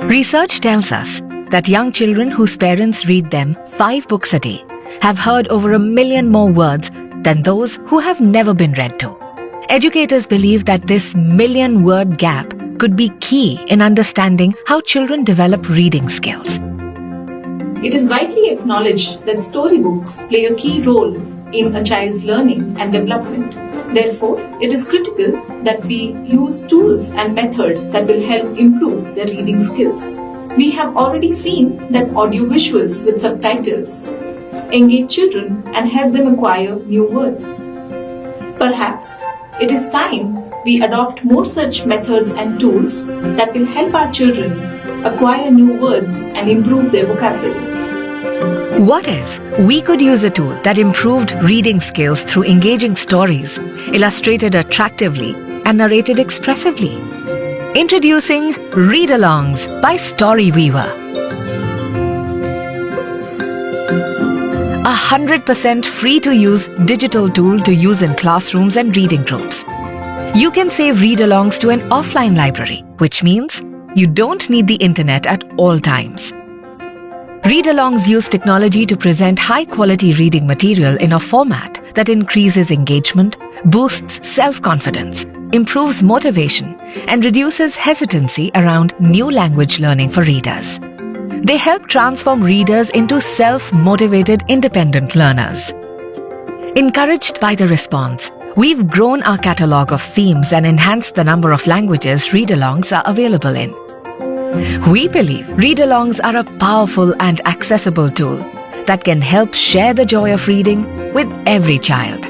Research tells us that young children whose parents read them 5 books a day have heard over 1 million more words than those who have never been read to. Educators believe that this 1 million word gap could be key in understanding how children develop reading skills. It is widely acknowledged that storybooks play a key role in a child's learning and development. Therefore, it is critical that we use tools and methods that will help improve their reading skills. We have already seen that audiovisuals with subtitles engage children and help them acquire new words. Perhaps it is time we adopt more such methods and tools that will help our children acquire new words and improve their vocabulary. What if we could use a tool that improved reading skills through engaging stories, illustrated attractively and narrated expressively? Introducing Read-alongs by Storyweaver. 100% free-to-use digital tool to use in classrooms and reading groups. You can save read-alongs to an offline library, which means you don't need the internet at all times. Read-alongs use technology to present high-quality reading material in a format that increases engagement, boosts self-confidence, improves motivation, and reduces hesitancy around new language learning for readers. They help transform readers into self-motivated, independent learners. Encouraged by the response, we've grown our catalogue of themes and enhanced the number of languages read-alongs are available in. We believe read-alongs are a powerful and accessible tool that can help share the joy of reading with every child.